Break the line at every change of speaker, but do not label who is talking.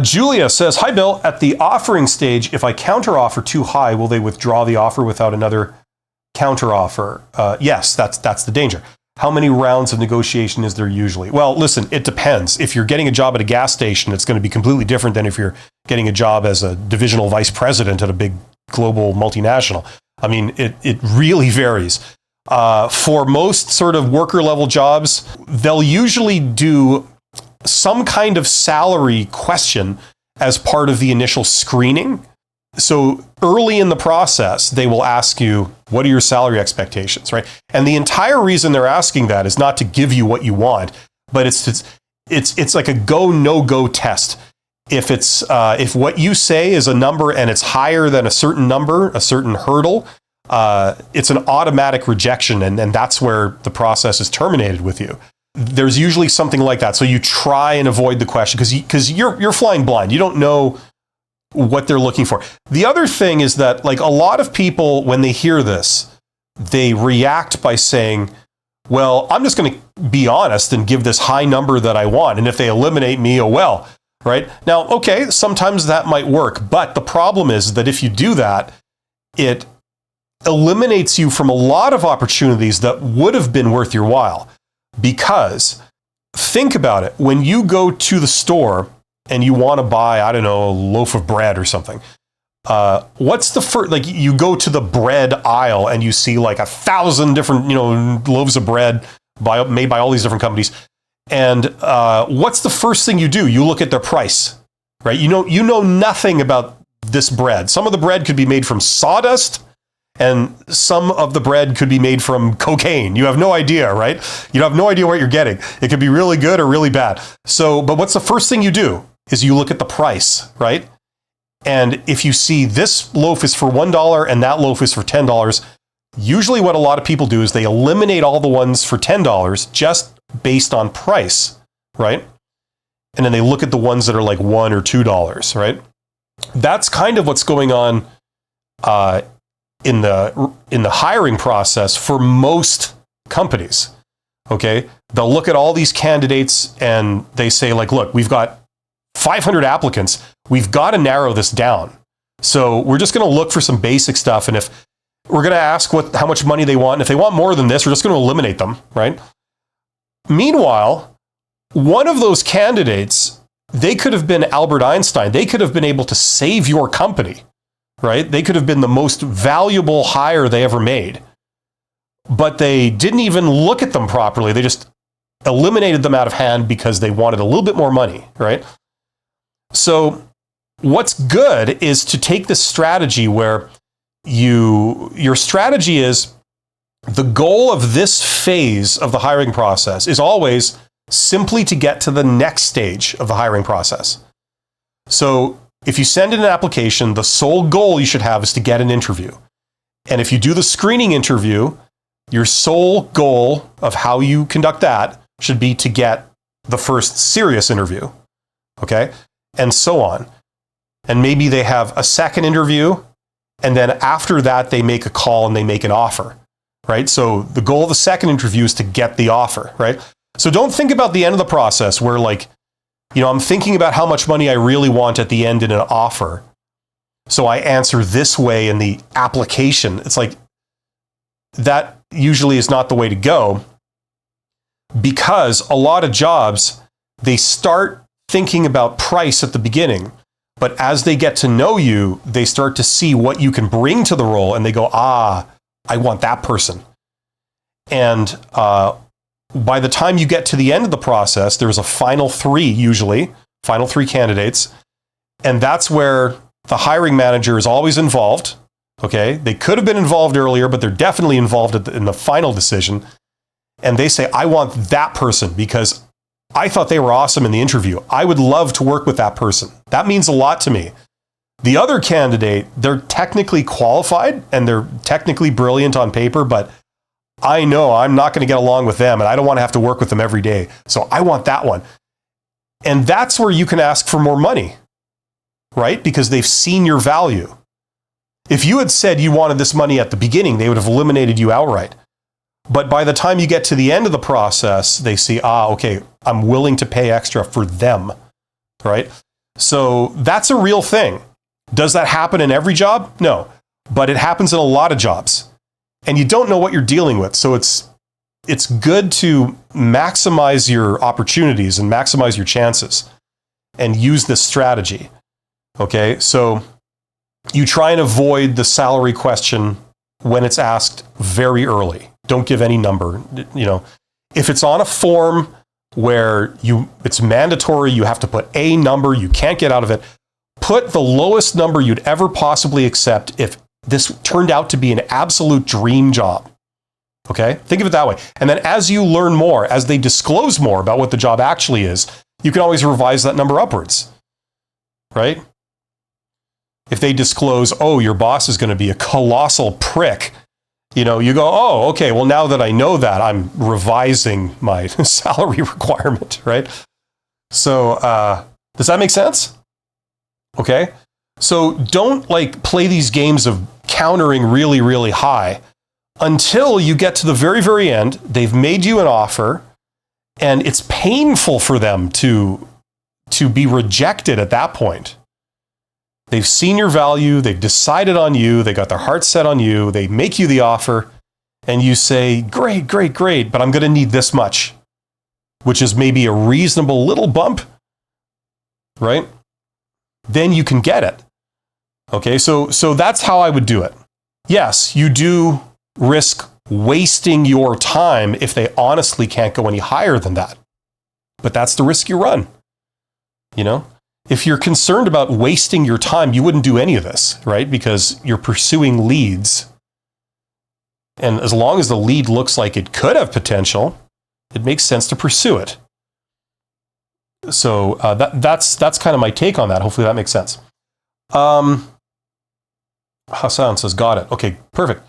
Julia says, hi, Bill. At the offering stage, if I counteroffer too high, will they withdraw the offer without another counteroffer? Yes, that's the danger. How many rounds of negotiation is there usually? Well, listen, it depends. If you're getting a job at a gas station, it's going to be completely different than if you're getting a job as a divisional vice president at a big global multinational. I mean, it really varies. For most sort of worker level jobs, they'll usually do some kind of salary question as part of the initial screening. So early in the process, they will ask you, what are your salary expectations, right? And the entire reason they're asking that is not to give you what you want, but it's like a go, no go test. If what you say is a number and it's higher than a certain number, a certain hurdle, it's an automatic rejection, and that's where the process is terminated with you. There's usually something like that. So you try and avoid the question because you're flying blind. You don't know what they're looking for. The other thing is that, like, a lot of people, when they hear this, they react by saying, well, I'm just going to be honest and give this high number that I want. And if they eliminate me, oh well, right? Now, okay, sometimes that might work. But the problem is that if you do that, it eliminates you from a lot of opportunities that would have been worth your while. Because think about it, when you go to the store and you want to buy, I don't know, a loaf of bread or something, what's the first, like, you go to the bread aisle and you see like 1,000 different, loaves of bread made by all these different companies. And what's the first thing you do? You look at their price, right? You know nothing about this bread. Some of the bread could be made from sawdust, and some of the bread could be made from cocaine. You have no idea, right? You have no idea what you're getting. It could be really good or really bad. So, but what's the first thing you do is you look at the price, right? And if you see this loaf is for $1 and that loaf is for $10, usually what a lot of people do is they eliminate all the ones for $10 just based on price, right? And then they look at the ones that are like $1 or $2, right? That's kind of what's going on in the hiring process for most companies. Okay, they'll look at all these candidates and they say, like, look, we've got 500 applicants. We've got to narrow this down. So we're just going to look for some basic stuff, and if we're going to ask how much money they want, and if they want more than this, we're just going to eliminate them, right? Meanwhile, one of those candidates, they could have been Albert Einstein. They could have been able to save your company, right? They could have been the most valuable hire they ever made. But they didn't even look at them properly. They just eliminated them out of hand because they wanted a little bit more money, right? So what's good is to take this strategy where your strategy is, the goal of this phase of the hiring process is always simply to get to the next stage of the hiring process. So if you send in an application, the sole goal you should have is to get an interview. And if you do the screening interview, your sole goal of how you conduct that should be to get the first serious interview. Okay? And so on. And maybe they have a second interview, and then after that, they make a call and they make an offer. Right? So the goal of the second interview is to get the offer, right? So don't think about the end of the process where, like, I'm thinking about how much money I really want at the end in an offer, so I answer this way in the application. It's like, that usually is not the way to go, because a lot of jobs, they start thinking about price at the beginning, but as they get to know you, they start to see what you can bring to the role, and they go, I want that person. And by the time you get to the end of the process, there's a final three candidates. And that's where the hiring manager is always involved. Okay. They could have been involved earlier, but they're definitely involved in the final decision. And they say, I want that person because I thought they were awesome in the interview. I would love to work with that person. That means a lot to me. The other candidate, they're technically qualified and they're technically brilliant on paper, but I know I'm not going to get along with them and I don't want to have to work with them every day. So I want that one. And that's where you can ask for more money, right? Because they've seen your value. If you had said you wanted this money at the beginning, they would have eliminated you outright. But by the time you get to the end of the process, they see, okay, I'm willing to pay extra for them, right? So that's a real thing. Does that happen in every job? No, but it happens in a lot of jobs, and you don't know what you're dealing with. So it's good to maximize your opportunities and maximize your chances and use this strategy. Okay, so you try and avoid the salary question when it's asked very early. Don't give any number. You know, if it's on a form where it's mandatory, you have to put a number, you can't get out of it, put the lowest number you'd ever possibly accept if this turned out to be an absolute dream job. Okay? Think of it that way. And then as you learn more, as they disclose more about what the job actually is, you can always revise that number upwards. Right? If they disclose, oh, your boss is going to be a colossal prick, you know, you go, oh, okay, well, now that I know that, I'm revising my salary requirement, right? So does that make sense? Okay. So don't like play these games of countering really, really high until you get to the very, very end. They've made you an offer and it's painful for them to be rejected at that point. They've seen your value, they've decided on you, they got their heart set on you, they make you the offer, and you say, great, great, great, but I'm going to need this much, which is maybe a reasonable little bump, right? Then you can get it. Okay, so that's how I would do it. Yes, you do risk wasting your time if they honestly can't go any higher than that. But that's the risk you run, you know? If you're concerned about wasting your time, you wouldn't do any of this, right? Because you're pursuing leads. And as long as the lead looks like it could have potential, it makes sense to pursue it. So that's kind of my take on that. Hopefully that makes sense. Hassan says, got it. Okay, perfect.